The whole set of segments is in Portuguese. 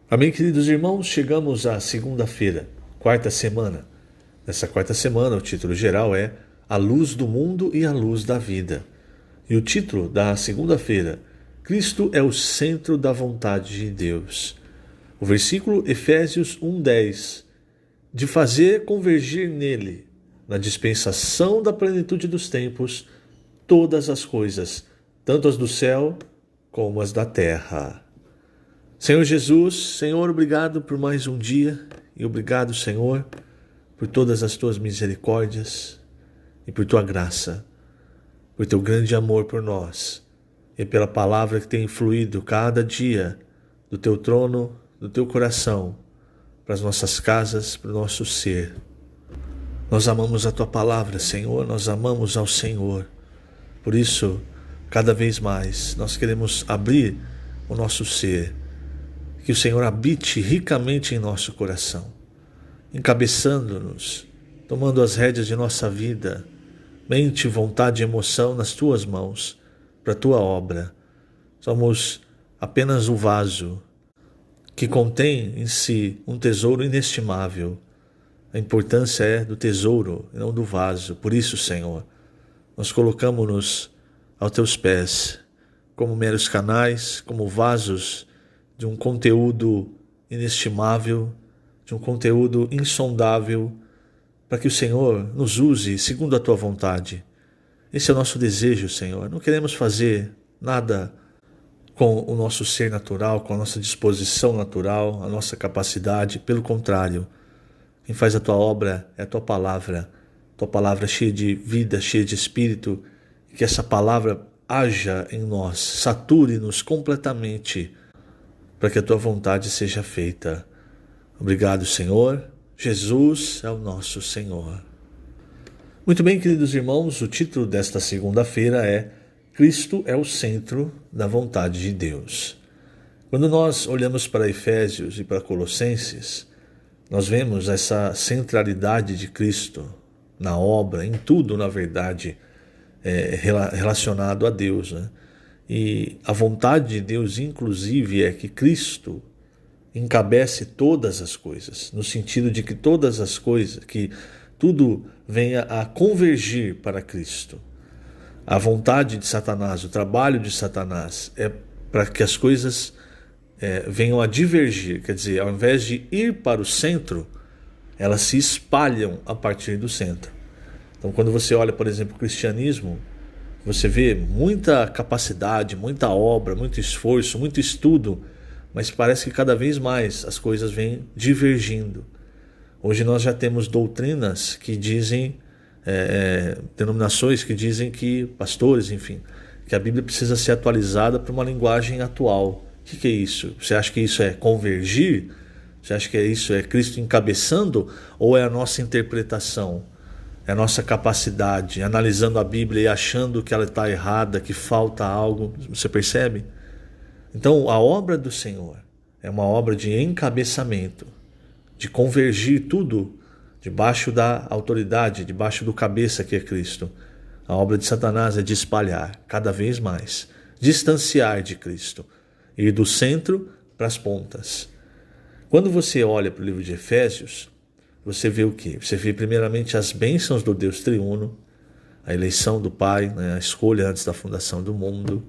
Amém, queridos irmãos? Chegamos à segunda-feira, quarta semana. Nessa quarta semana, o título geral é A Luz do Mundo e a Luz da Vida. E o título da segunda-feira, Cristo é o centro da vontade de Deus. O versículo Efésios 1:10, de fazer convergir nele, na dispensação da plenitude dos tempos, todas as coisas, tanto as do céu como as da terra. Senhor Jesus, Senhor, obrigado por mais um dia e obrigado, Senhor, por todas as tuas misericórdias e por tua graça, por teu grande amor por nós e pela palavra que tem fluído cada dia do teu trono, do teu coração, para as nossas casas, para o nosso ser. Nós amamos a tua palavra, Senhor, nós amamos ao Senhor. Por isso, cada vez mais, nós queremos abrir o nosso ser, que o Senhor habite ricamente em nosso coração, encabeçando-nos, tomando as rédeas de nossa vida, mente, vontade e emoção nas tuas mãos, para a tua obra. Somos apenas o vaso que contém em si um tesouro inestimável. A importância é do tesouro e não do vaso. Por isso, Senhor, nós colocamos-nos aos teus pés, como meros canais, como vasos de um conteúdo inestimável, de um conteúdo insondável, para que o Senhor nos use segundo a tua vontade. Esse é o nosso desejo, Senhor. Não queremos fazer nada com o nosso ser natural, com a nossa disposição natural, a nossa capacidade. Pelo contrário, quem faz a tua obra é a tua palavra cheia de vida, cheia de espírito, e que essa palavra haja em nós, sature-nos completamente, para que a tua vontade seja feita. Obrigado, Senhor. Jesus é o nosso Senhor. Muito bem, queridos irmãos, o título desta segunda-feira é Cristo é o centro da vontade de Deus. Quando nós olhamos para Efésios e para Colossenses, nós vemos essa centralidade de Cristo na obra, em tudo, na verdade, relacionado a Deus, né? E a vontade de Deus, inclusive, é que Cristo encabece todas as coisas, no sentido de que todas as coisas, que tudo venha a convergir para Cristo. A vontade de Satanás, o trabalho de Satanás é para que as coisas venham a divergir, quer dizer, ao invés de ir para o centro, elas se espalham a partir do centro. Então, quando você olha, por exemplo, o cristianismo, você vê muita capacidade, muita obra, muito esforço, muito estudo, mas parece que cada vez mais as coisas vêm divergindo. Hoje nós já temos doutrinas que dizem, denominações que dizem que, pastores, enfim, que a Bíblia precisa ser atualizada para uma linguagem atual. O que é isso? Você acha que isso é convergir? Você acha que isso é Cristo encabeçando? Ou é a nossa interpretação? É a nossa capacidade, analisando a Bíblia e achando que ela está errada, que falta algo? Você percebe? Então, a obra do Senhor é uma obra de encabeçamento, de convergir tudo debaixo da autoridade, debaixo do cabeça que é Cristo. A obra de Satanás é de espalhar cada vez mais, distanciar de Cristo, ir do centro para as pontas. Quando você olha para o livro de Efésios, você vê o quê? Você vê primeiramente as bênçãos do Deus triuno, a eleição do Pai, né? A escolha antes da fundação do mundo,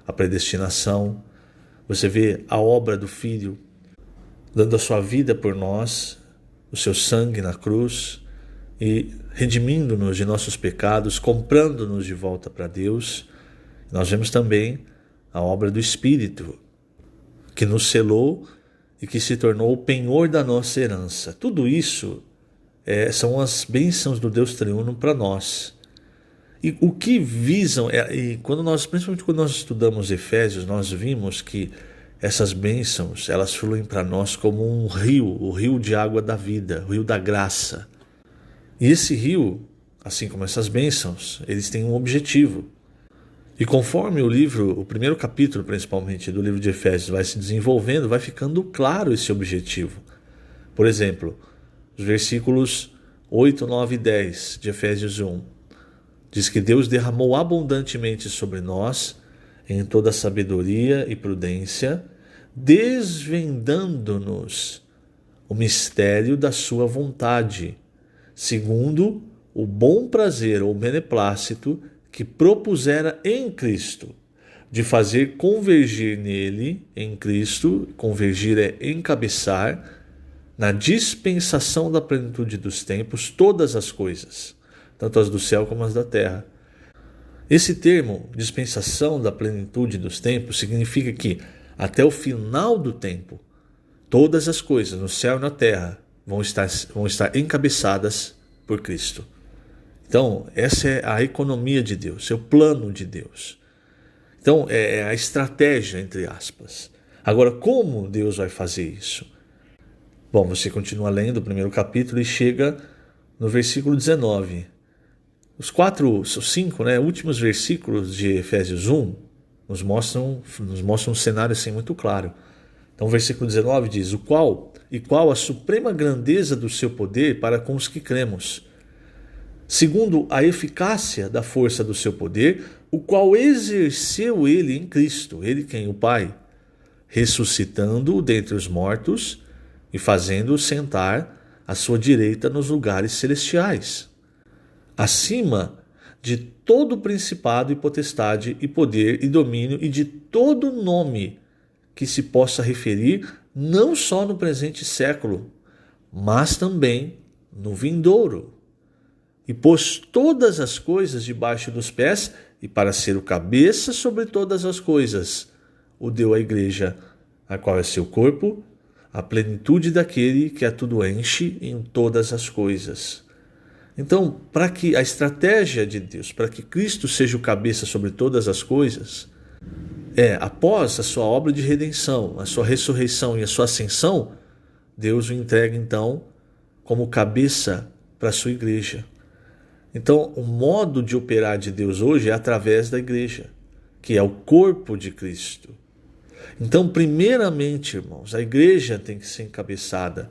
a predestinação. Você vê a obra do Filho, dando a sua vida por nós, o seu sangue na cruz e redimindo-nos de nossos pecados, comprando-nos de volta para Deus. Nós vemos também a obra do Espírito, que nos selou e que se tornou o penhor da nossa herança. Tudo isso são as bênçãos do Deus triuno para nós. E o que visam, principalmente quando nós estudamos Efésios, nós vimos que essas bênçãos, elas fluem para nós como um rio, o rio de água da vida, o rio da graça. E esse rio, assim como essas bênçãos, eles têm um objetivo. E conforme o primeiro capítulo principalmente do livro de Efésios vai se desenvolvendo, vai ficando claro esse objetivo. Por exemplo, os versículos 8, 9 e 10 de Efésios 1. Diz que Deus derramou abundantemente sobre nós, em toda sabedoria e prudência, desvendando-nos o mistério da sua vontade, segundo o bom prazer ou beneplácito que propusera em Cristo, de fazer convergir nele, em Cristo, convergir é encabeçar, na dispensação da plenitude dos tempos, todas as coisas, tanto as do céu como as da terra. Esse termo, dispensação da plenitude dos tempos, significa que, até o final do tempo, todas as coisas no céu e na terra vão estar encabeçadas por Cristo. Então, essa é a economia de Deus, é o plano de Deus. Então, é a estratégia, entre aspas. Agora, como Deus vai fazer isso? Bom, você continua lendo o primeiro capítulo e chega no versículo 19. Os 5 últimos versículos de Efésios 1 nos mostram um cenário assim muito claro. Então o versículo 19 diz: qual a suprema grandeza do seu poder para com os que cremos, segundo a eficácia da força do seu poder, o qual exerceu ele em Cristo, ele quem? O Pai, ressuscitando-o dentre os mortos e fazendo-o sentar à sua direita nos lugares celestiais, acima de todo principado e potestade e poder e domínio e de todo nome que se possa referir não só no presente século, mas também no vindouro. E pôs todas as coisas debaixo dos pés, e para ser o cabeça sobre todas as coisas, o deu à igreja, a qual é seu corpo, a plenitude daquele que a tudo enche em todas as coisas. Então, para que a estratégia de Deus, para que Cristo seja o cabeça sobre todas as coisas, após a sua obra de redenção, a sua ressurreição e a sua ascensão, Deus o entrega então como cabeça para a sua igreja. Então, o modo de operar de Deus hoje é através da igreja, que é o corpo de Cristo. Então, primeiramente, irmãos, a igreja tem que ser encabeçada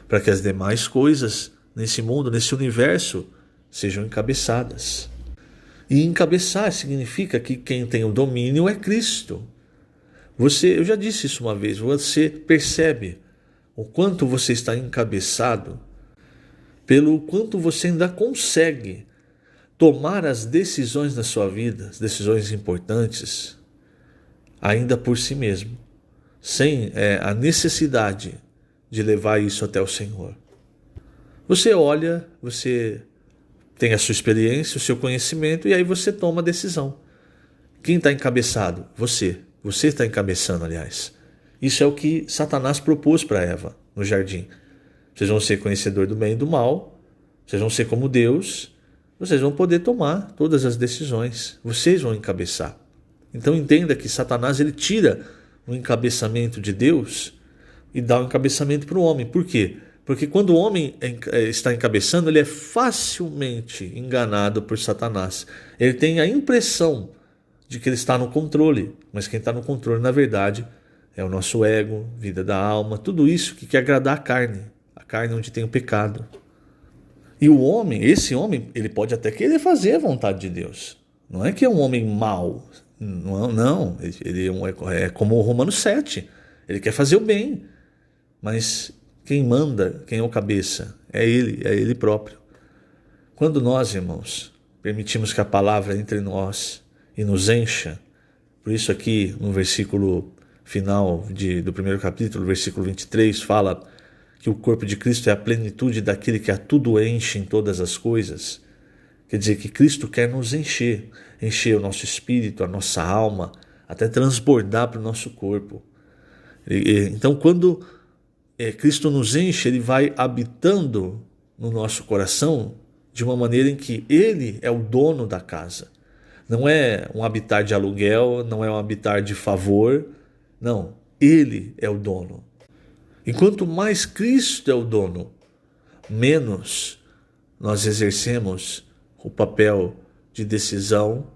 para que as demais coisas nesse mundo, nesse universo, sejam encabeçadas. E encabeçar significa que quem tem o domínio é Cristo. Eu já disse isso uma vez, você percebe o quanto você está encabeçado pelo quanto você ainda consegue tomar as decisões da sua vida, as decisões importantes, ainda por si mesmo, sem a necessidade de levar isso até o Senhor. Você olha, você tem a sua experiência, o seu conhecimento, e aí você toma a decisão. Quem está encabeçado? Você. Você está encabeçando, aliás. Isso é o que Satanás propôs para Eva no jardim. Vocês vão ser conhecedor do bem e do mal, vocês vão ser como Deus, vocês vão poder tomar todas as decisões, vocês vão encabeçar. Então entenda que Satanás ele tira o encabeçamento de Deus e dá o encabeçamento para o homem. Por quê? Porque quando o homem está encabeçando, ele é facilmente enganado por Satanás. Ele tem a impressão de que ele está no controle, mas quem está no controle, na verdade, é o nosso ego, vida da alma, tudo isso que quer agradar a carne onde tem o pecado. E esse homem, ele pode até querer fazer a vontade de Deus. Não é que é um homem mau, não, ele é como o Romanos 7, ele quer fazer o bem, mas quem manda, quem é o cabeça, é ele próprio. Quando nós, irmãos, permitimos que a palavra entre em nós e nos encha, por isso aqui no versículo final do primeiro capítulo, versículo 23, fala que o corpo de Cristo é a plenitude daquele que a tudo enche em todas as coisas. Quer dizer que Cristo quer nos encher o nosso espírito, a nossa alma, até transbordar para o nosso corpo. Então, quando Cristo nos enche, ele vai habitando no nosso coração de uma maneira em que ele é o dono da casa. Não é um habitar de aluguel, não é um habitar de favor, não, ele é o dono. E quanto mais Cristo é o dono, menos nós exercemos o papel de decisão,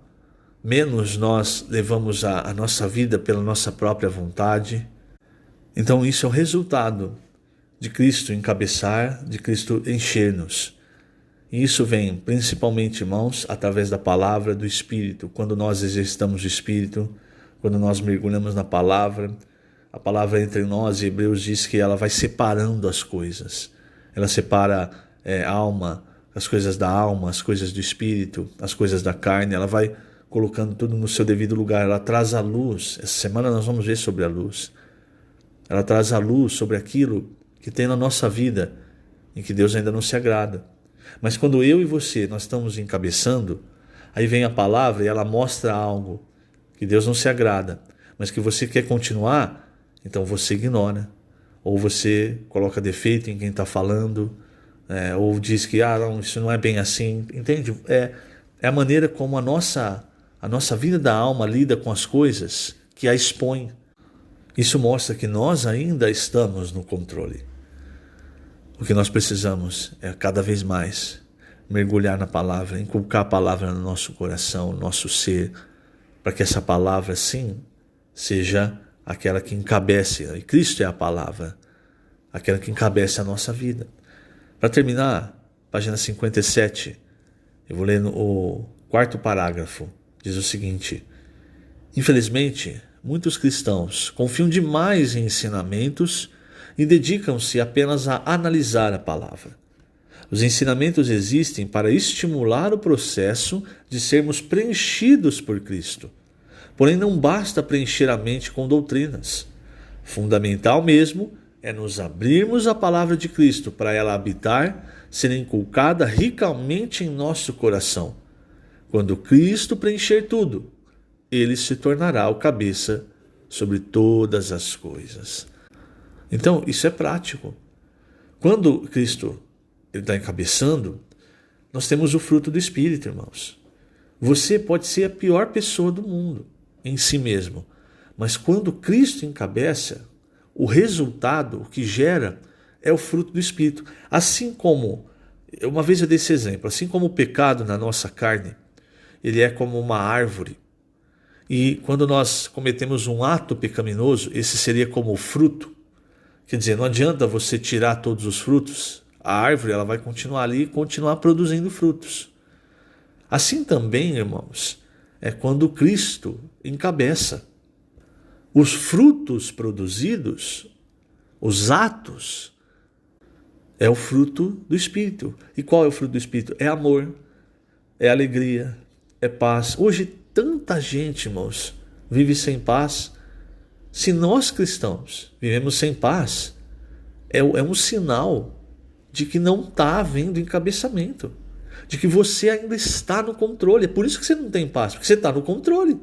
menos nós levamos a nossa vida pela nossa própria vontade. Então isso é o resultado de Cristo encabeçar, de Cristo encher-nos. E isso vem principalmente, irmãos, através da palavra do Espírito. Quando nós exercitamos o Espírito, quando nós mergulhamos na palavra, a palavra entre nós, e Hebreus diz que ela vai separando as coisas. Ela separa alma, as coisas da alma, as coisas do espírito, as coisas da carne. Ela vai colocando tudo no seu devido lugar. Ela traz a luz. Essa semana nós vamos ver sobre a luz. Ela traz a luz sobre aquilo que tem na nossa vida, em que Deus ainda não se agrada. Mas quando eu e você, nós estamos encabeçando, aí vem a palavra e ela mostra algo que Deus não se agrada, mas que você quer continuar, então você ignora. Ou você coloca defeito em quem está falando, ou diz que não, isso não é bem assim. Entende? É a maneira como a nossa vida da alma lida com as coisas que a expõe. Isso mostra que nós ainda estamos no controle. O que nós precisamos é cada vez mais mergulhar na palavra, inculcar a palavra no nosso coração, no nosso ser, para que essa palavra, sim, seja aquela que encabece, e Cristo é a palavra, aquela que encabece a nossa vida. Para terminar, página 57, eu vou ler o 4º parágrafo, diz o seguinte: infelizmente, muitos cristãos confiam demais em ensinamentos e dedicam-se apenas a analisar a palavra. Os ensinamentos existem para estimular o processo de sermos preenchidos por Cristo. Porém, não basta preencher a mente com doutrinas. Fundamental mesmo é nos abrirmos à palavra de Cristo para ela habitar, ser inculcada ricamente em nosso coração. Quando Cristo preencher tudo, ele se tornará o cabeça sobre todas as coisas. Então, isso é prático. Quando Cristo está encabeçando, nós temos o fruto do Espírito, irmãos. Você pode ser a pior pessoa do mundo em si mesmo, mas quando Cristo encabeça, o resultado, o que gera, é o fruto do Espírito. Assim como, uma vez eu dei esse exemplo, assim como o pecado na nossa carne, ele é como uma árvore. E quando nós cometemos um ato pecaminoso, esse seria como o fruto. Quer dizer, não adianta você tirar todos os frutos, a árvore ela vai continuar ali e continuar produzindo frutos. Assim também, irmãos, é quando Cristo encabeça. Os frutos produzidos, os atos, é o fruto do Espírito. E qual é o fruto do Espírito? É amor, é alegria, é paz. Hoje tanta gente, irmãos, vive sem paz. Se nós cristãos vivemos sem paz, é um sinal de que não está havendo encabeçamento, de que você ainda está no controle. É por isso que você não tem paz, porque você está no controle.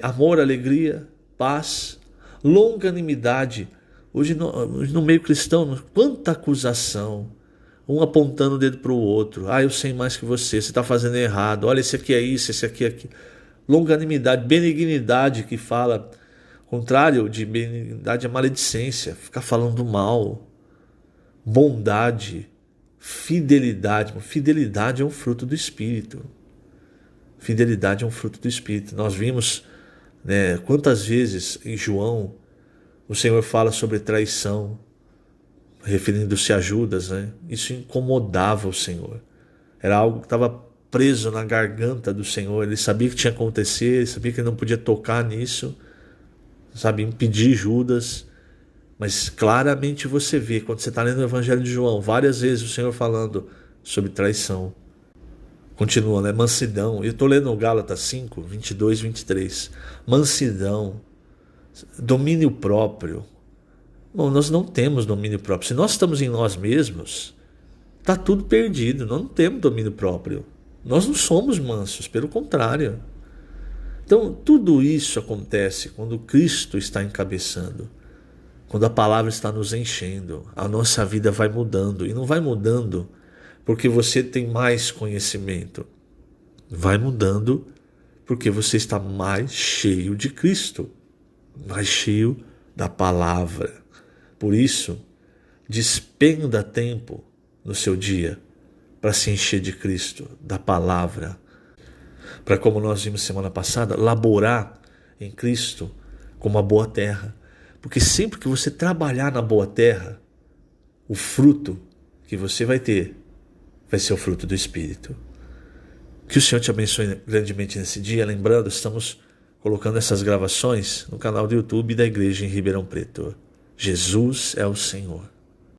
Amor, alegria, paz, longanimidade. Hoje no meio cristão, quanta acusação, um apontando o dedo para o outro. Eu sei mais que você está fazendo errado, olha, esse aqui é isso, esse aqui é aquilo. Longanimidade, benignidade, que fala, contrário de benignidade é maledicência, ficar falando mal. Bondade, fidelidade. Fidelidade é um fruto do Espírito. Fidelidade é um fruto do Espírito. Nós vimos quantas vezes em João o Senhor fala sobre traição, referindo-se a Judas. Isso incomodava o Senhor. Era algo que estava preso na garganta do Senhor. Ele sabia que tinha que acontecer, ele sabia que ele não podia tocar nisso, impedir Judas. Mas claramente você vê, quando você está lendo o Evangelho de João, várias vezes o Senhor falando sobre traição. Continua, mansidão. Eu estou lendo Gálatas 5, 22, 23. Mansidão, domínio próprio. Bom, nós não temos domínio próprio. Se nós estamos em nós mesmos, está tudo perdido. Nós não temos domínio próprio. Nós não somos mansos, pelo contrário. Então, tudo isso acontece quando Cristo está encabeçando. Quando a palavra está nos enchendo, a nossa vida vai mudando. E não vai mudando porque você tem mais conhecimento. Vai mudando porque você está mais cheio de Cristo, mais cheio da palavra. Por isso, despenda tempo no seu dia para se encher de Cristo, da palavra. Para, como nós vimos semana passada, laborar em Cristo como uma boa terra. Porque sempre que você trabalhar na boa terra, o fruto que você vai ter vai ser o fruto do Espírito. Que o Senhor te abençoe grandemente nesse dia. Lembrando, estamos colocando essas gravações no canal do YouTube da Igreja em Ribeirão Preto. Jesus é o Senhor.